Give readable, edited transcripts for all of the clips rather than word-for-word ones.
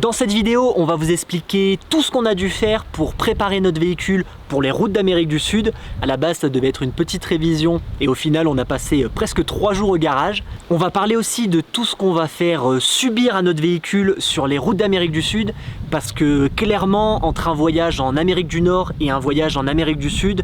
Dans cette vidéo, on va vous expliquer tout ce qu'on a dû faire pour préparer notre véhicule pour les routes d'Amérique du Sud. À la base, ça devait être une petite révision et au final, on a passé presque 3 jours au garage. On va parler aussi de tout ce qu'on va faire subir à notre véhicule sur les routes d'Amérique du Sud parce que clairement, entre un voyage en Amérique du Nord et un voyage en Amérique du Sud,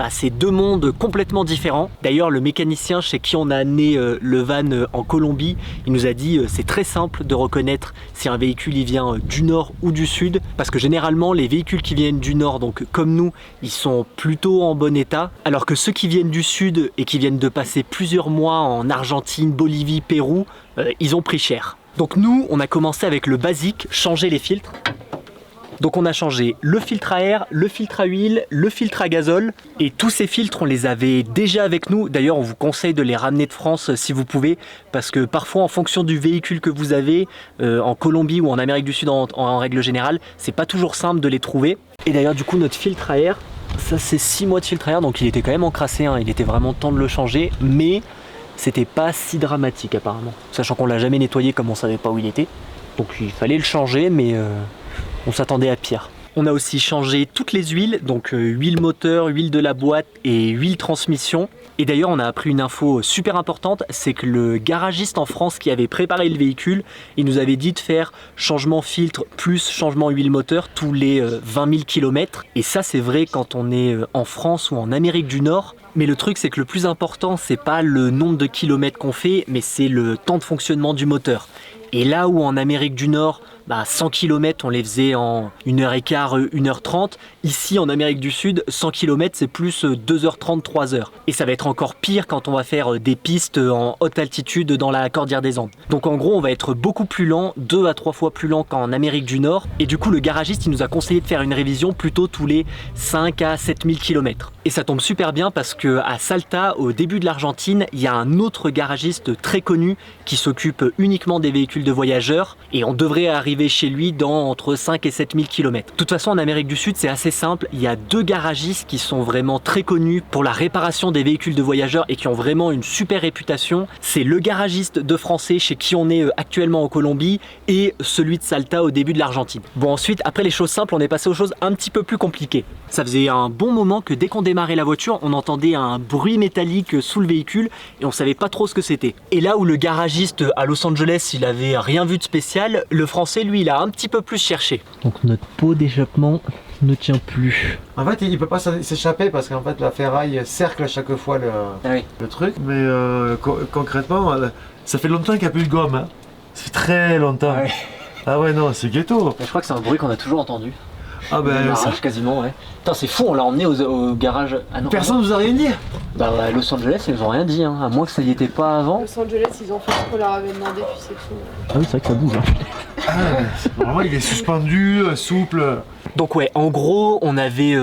c'est deux mondes complètement différents. D'ailleurs, le mécanicien chez qui on a amené le van en Colombie, il nous a dit c'est très simple de reconnaître si un véhicule il vient du Nord ou du Sud parce que généralement, les véhicules qui viennent du Nord, donc comme nous, ils sont plutôt en bon état, alors que ceux qui viennent du Sud et qui viennent de passer plusieurs mois en Argentine, Bolivie, Pérou, ils ont pris cher. Donc nous, on a commencé avec le basique, changer les filtres. Donc on a changé le filtre à air, le filtre à huile, le filtre à gazole et tous ces filtres on les avait déjà avec nous. D'ailleurs on vous conseille de les ramener de France si vous pouvez parce que parfois en fonction du véhicule que vous avez en Colombie ou en Amérique du Sud en règle générale, c'est pas toujours simple de les trouver. Et d'ailleurs du coup notre filtre à air, ça c'est 6 mois de filtre à air donc il était quand même encrassé, il était vraiment temps de le changer mais c'était pas si dramatique apparemment. Sachant qu'on l'a jamais nettoyé comme on savait pas où il était. Donc il fallait le changer mais on s'attendait à pire. On a aussi changé toutes les huiles, donc huile moteur, huile de la boîte et huile transmission. Et d'ailleurs, on a appris une info super importante, c'est que le garagiste en France qui avait préparé le véhicule, il nous avait dit de faire changement filtre plus changement huile moteur tous les 20 000 km. Et ça, c'est vrai quand on est en France ou en Amérique du Nord. Mais le truc, c'est que le plus important, c'est pas le nombre de kilomètres qu'on fait, mais c'est le temps de fonctionnement du moteur. Et là où en Amérique du Nord, 100 km on les faisait en 1h15, 1h30. Ici en Amérique du Sud, 100 km c'est plus 2h30, 3h. Et ça va être encore pire quand on va faire des pistes en haute altitude dans la Cordillère des Andes. Donc en gros on va être beaucoup plus lent, 2 à 3 fois plus lent qu'en Amérique du Nord. Et du coup le garagiste il nous a conseillé de faire une révision plutôt tous les 5 à 7000 km. Et ça tombe super bien parce que à Salta, au début de l'Argentine, il y a un autre garagiste très connu qui s'occupe uniquement des véhicules de voyageurs et on devrait arriver chez lui dans entre 5 et 7000 km. De toute façon en Amérique du Sud c'est assez simple, il y a 2 garagistes qui sont vraiment très connus pour la réparation des véhicules de voyageurs et qui ont vraiment une super réputation. C'est le garagiste de français chez qui on est actuellement en Colombie et celui de Salta au début de l'Argentine. Bon ensuite après les choses simples on est passé aux choses un petit peu plus compliquées. Ça faisait un bon moment que dès qu'on démarrait la voiture on entendait un bruit métallique sous le véhicule et on savait pas trop ce que c'était. Et là où le garagiste à Los Angeles il avait rien vu de spécial, le français lui il a un petit peu plus cherché. Donc notre pot d'échappement ne tient plus. En fait il peut pas s'échapper parce qu'en fait la ferraille cercle à chaque fois le truc. Mais concrètement ça fait longtemps qu'il n'y a plus de gomme. Hein. Ça fait très longtemps. Ah ouais non c'est ghetto. Je crois que c'est un bruit qu'on a toujours entendu. Ah ben ça quasiment ouais. Putain c'est fou, on l'a emmené au garage. Ah non, personne vous a rien dit. À Los Angeles ils nous ont rien dit à moins que ça y était pas avant. Los Angeles ils ont fait ce qu'on leur avait demandé puis c'est tout. Ah oui c'est vrai que ça bouge. Normalement il est suspendu, souple. Donc ouais, en gros, on avait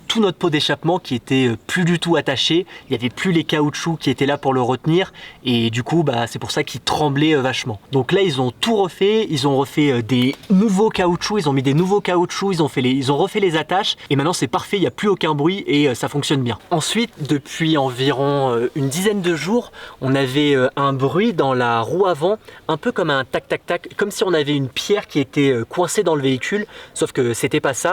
tout notre pot d'échappement qui était plus du tout attaché. Il n'y avait plus les caoutchoucs qui étaient là pour le retenir. Et du coup, c'est pour ça qu'il tremblait vachement. Donc là, ils ont tout refait. Ils ont refait des nouveaux caoutchoucs. Ils ont mis des nouveaux caoutchoucs. Ils ont refait les attaches. Et maintenant, c'est parfait. Il n'y a plus aucun bruit et ça fonctionne bien. Ensuite, depuis environ une dizaine de jours, on avait un bruit dans la roue avant. Un peu comme un tac-tac-tac. Comme si on avait une pierre qui était coincée dans le véhicule. Sauf que c'était pas ça.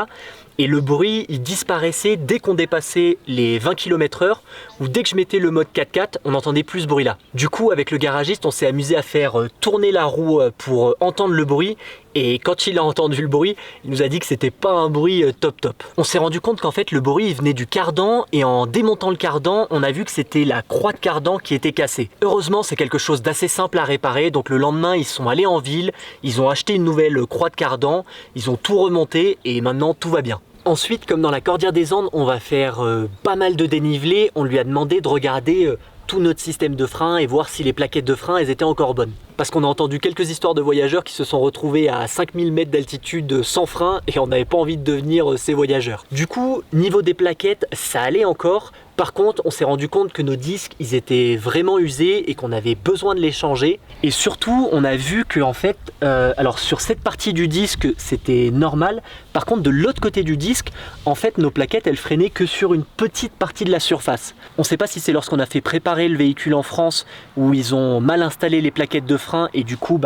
Et le bruit il disparaissait dès qu'on dépassait les 20 km/h ou dès que je mettais le mode 4x4 on n'entendait plus ce bruit là. Du coup avec le garagiste on s'est amusé à faire tourner la roue pour entendre le bruit et quand il a entendu le bruit il nous a dit que c'était pas un bruit top. On s'est rendu compte qu'en fait le bruit il venait du cardan et en démontant le cardan on a vu que c'était la croix de cardan qui était cassée. Heureusement c'est quelque chose d'assez simple à réparer donc le lendemain ils sont allés en ville, ils ont acheté une nouvelle croix de cardan, ils ont tout remonté et maintenant tout va bien. Ensuite, comme dans la Cordillère des Andes, on va faire pas mal de dénivelé. On lui a demandé de regarder tout notre système de frein et voir si les plaquettes de frein elles étaient encore bonnes. Parce qu'on a entendu quelques histoires de voyageurs qui se sont retrouvés à 5000 mètres d'altitude sans frein et on n'avait pas envie de devenir ces voyageurs. Du coup, niveau des plaquettes, ça allait encore. Par contre, on s'est rendu compte que nos disques, ils étaient vraiment usés et qu'on avait besoin de les changer. Et surtout, on a vu que en fait, alors sur cette partie du disque, c'était normal. Par contre, de l'autre côté du disque, en fait, nos plaquettes, elles freinaient que sur une petite partie de la surface. On ne sait pas si c'est lorsqu'on a fait préparer le véhicule en France où ils ont mal installé les plaquettes de frein et du coup,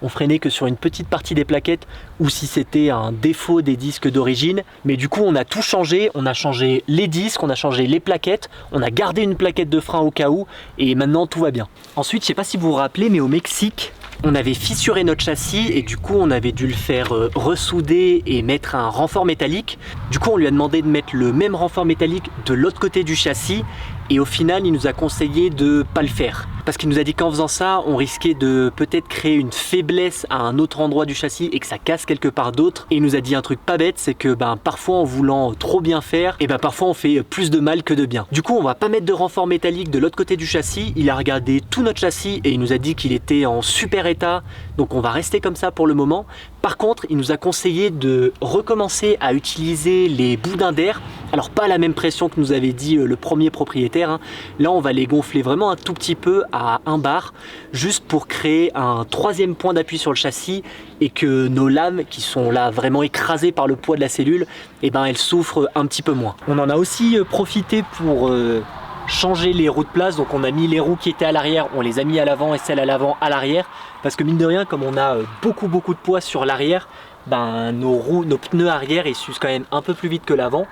on freinait que sur une petite partie des plaquettes ou si c'était un défaut des disques d'origine. Mais du coup on a tout changé, on a changé les disques, on a changé les plaquettes, on a gardé une plaquette de frein au cas où et maintenant tout va bien. Ensuite, je sais pas si vous vous rappelez, mais au Mexique, on avait fissuré notre châssis et du coup on avait dû le faire ressouder et mettre un renfort métallique. Du coup on lui a demandé de mettre le même renfort métallique de l'autre côté du châssis et au final il nous a conseillé de pas le faire. Parce qu'il nous a dit qu'en faisant ça, on risquait de peut-être créer une faiblesse à un autre endroit du châssis et que ça casse quelque part d'autre. Et il nous a dit un truc pas bête, c'est que parfois en voulant trop bien faire, et parfois on fait plus de mal que de bien. Du coup on va pas mettre de renfort métallique de l'autre côté du châssis. Il a regardé tout notre châssis et il nous a dit qu'il était en super état. Donc on va rester comme ça pour le moment. Par contre, il nous a conseillé de recommencer à utiliser les boudins d'air. Alors pas à la même pression que nous avait dit le premier propriétaire, hein. Là on va les gonfler vraiment un tout petit peu à 1 bar, juste pour créer un troisième point d'appui sur le châssis et que nos lames qui sont là vraiment écrasées par le poids de la cellule, elles souffrent un petit peu moins. On en a aussi profité pour changer les roues de place, donc on a mis les roues qui étaient à l'arrière, on les a mis à l'avant et celles à l'avant à l'arrière, parce que mine de rien, comme on a beaucoup de poids sur l'arrière, nos pneus arrière ils s'usent quand même un peu plus vite que l'avant.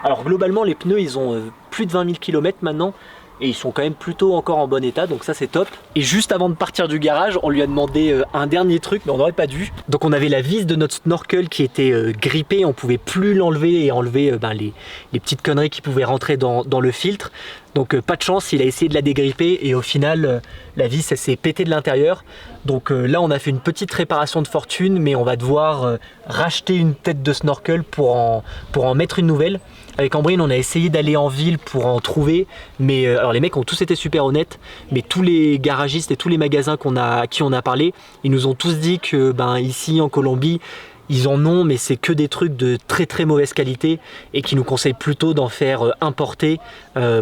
Alors globalement les pneus ils ont plus de 20 000 km maintenant et ils sont quand même plutôt encore en bon état, donc ça c'est top. Et juste avant de partir du garage, on lui a demandé un dernier truc, mais on n'aurait pas dû. Donc on avait la vis de notre snorkel qui était grippée, on pouvait plus l'enlever et enlever les petites conneries qui pouvaient rentrer dans le filtre. Donc pas de chance, il a essayé de la dégripper et au final la vis elle s'est pétée de l'intérieur. Donc là on a fait une petite réparation de fortune, mais on va devoir racheter une tête de snorkel pour en mettre une nouvelle. Avec Ambrine on a essayé d'aller en ville pour en trouver, mais alors les mecs ont tous été super honnêtes, mais tous les garagistes et tous les magasins à qui on a parlé, ils nous ont tous dit que ici en Colombie, ils en ont, mais c'est que des trucs de très mauvaise qualité et qui nous conseillent plutôt d'en faire importer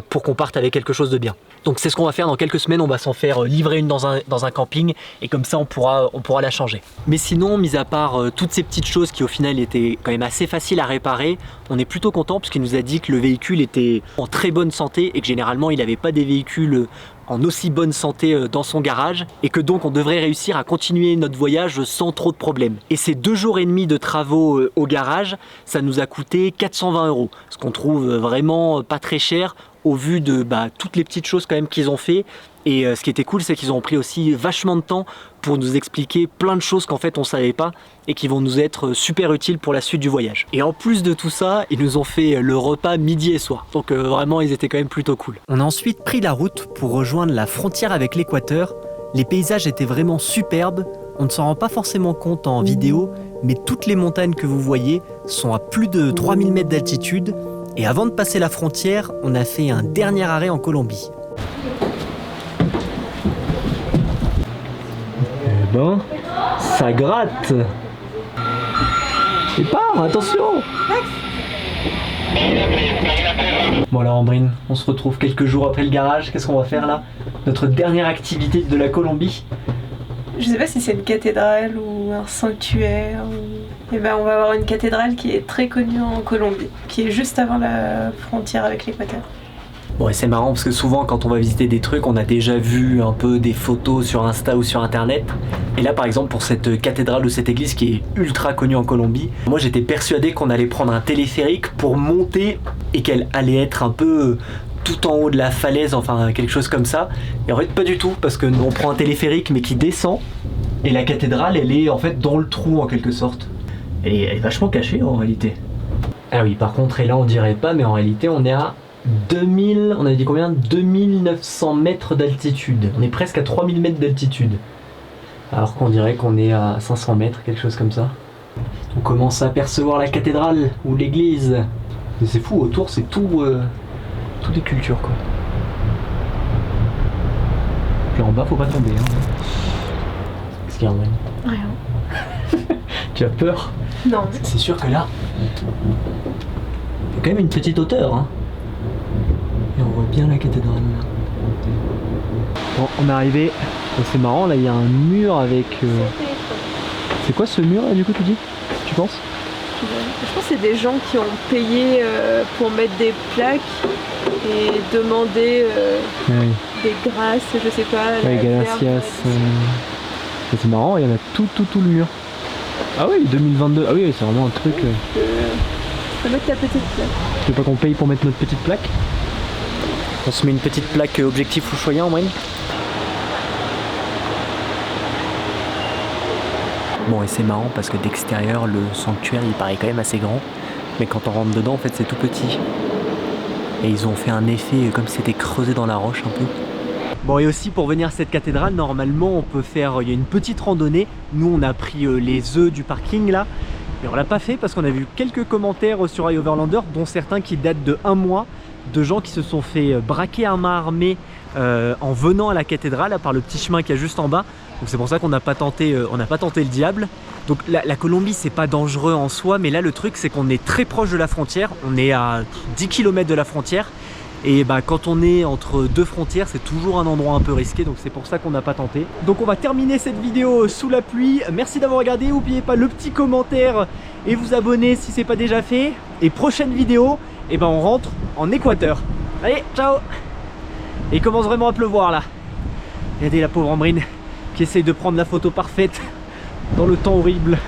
pour qu'on parte avec quelque chose de bien. Donc c'est ce qu'on va faire dans quelques semaines, on va s'en faire livrer une dans un camping et comme ça on pourra la changer. Mais sinon, mis à part toutes ces petites choses qui au final étaient quand même assez faciles à réparer, on est plutôt content parce qu'il nous a dit que le véhicule était en très bonne santé et que généralement il n'avait pas des véhicules en aussi bonne santé dans son garage et que donc on devrait réussir à continuer notre voyage sans trop de problèmes. Et ces 2 jours et demi de travaux au garage, ça nous a coûté 420 €, ce qu'on trouve vraiment pas très cher au vu de toutes les petites choses quand même qu'ils ont fait. Et ce qui était cool, c'est qu'ils ont pris aussi vachement de temps pour nous expliquer plein de choses qu'en fait on savait pas et qui vont nous être super utiles pour la suite du voyage. Et en plus de tout ça, ils nous ont fait le repas midi et soir. Donc vraiment, ils étaient quand même plutôt cool. On a ensuite pris la route pour rejoindre la frontière avec l'Équateur. Les paysages étaient vraiment superbes. On ne s'en rend pas forcément compte en vidéo, mais toutes les montagnes que vous voyez sont à plus de 3000 mètres d'altitude. Et avant de passer la frontière, on a fait un dernier arrêt en Colombie. Eh ben, ça gratte. Et part, attention. Bon alors Ambrine, on se retrouve quelques jours après le garage. Qu'est-ce qu'on va faire là? Notre dernière activité de la Colombie. Je sais pas si c'est une cathédrale ou un sanctuaire. On va avoir une cathédrale qui est très connue en Colombie, qui est juste avant la frontière avec l'Équateur. Bon, et c'est marrant parce que souvent quand on va visiter des trucs, on a déjà vu un peu des photos sur Insta ou sur Internet. Et là par exemple pour cette cathédrale ou cette église qui est ultra connue en Colombie, moi j'étais persuadé qu'on allait prendre un téléphérique pour monter et qu'elle allait être un peu tout en haut de la falaise, enfin quelque chose comme ça. Et en fait pas du tout, parce que on prend un téléphérique mais qui descend et la cathédrale elle est en fait dans le trou en quelque sorte. Elle est vachement cachée en réalité. Ah oui, par contre, et là on dirait pas, mais en réalité on est à 2000, on avait dit combien? 2900 mètres d'altitude. On est presque à 3000 mètres d'altitude. Alors qu'on dirait qu'on est à 500 mètres, quelque chose comme ça. On commence à apercevoir la cathédrale ou l'église. Mais c'est fou, autour c'est tout, toutes les cultures quoi. Puis en bas faut pas tomber. Hein. Qu'est-ce qu'il y a en bas? Rien. Tu as peur? Non. C'est sûr que là, il y a quand même une petite hauteur. Hein. Et on voit bien la cathédrale là. Bon, on est arrivé. C'est marrant, là il y a un mur avec... C'est quoi ce mur là du coup tu dis? Tu penses? Je pense que c'est des gens qui ont payé pour mettre des plaques et demander des grâces, je sais pas. Ouais, gracias. C'est marrant, il y en a tout le mur. Ah oui, 2022. Ah oui, c'est vraiment un truc. Tu peux mettre ta petite plaque. Tu veux pas qu'on paye pour mettre notre petite plaque? On se met une petite plaque objectif Ushuaïa en moyenne. Bon, et c'est marrant parce que d'extérieur, le sanctuaire il paraît quand même assez grand. Mais quand on rentre dedans, en fait, c'est tout petit. Et ils ont fait un effet comme si c'était creusé dans la roche un peu. Bon, et aussi pour venir à cette cathédrale, normalement on peut faire, il y a une petite randonnée. Nous on a pris les œufs du parking là. Et on l'a pas fait parce qu'on a vu quelques commentaires sur iOverlander, dont certains qui datent de 1 mois, de gens qui se sont fait braquer à main armée en venant à la cathédrale par le petit chemin qu'il y a juste en bas. Donc c'est pour ça qu'on n'a pas tenté, le diable. Donc la Colombie c'est pas dangereux en soi, mais là le truc c'est qu'on est très proche de la frontière. On est à 10 km de la frontière. Et bah, quand on est entre deux frontières, c'est toujours un endroit un peu risqué, donc c'est pour ça qu'on n'a pas tenté. Donc on va terminer cette vidéo sous la pluie. Merci d'avoir regardé, n'oubliez pas le petit commentaire et vous abonner si c'est pas déjà fait. Et prochaine vidéo, et ben on rentre en Équateur. Allez, ciao. Et il commence vraiment à pleuvoir là. Regardez la pauvre Ambrine qui essaye de prendre la photo parfaite dans le temps horrible.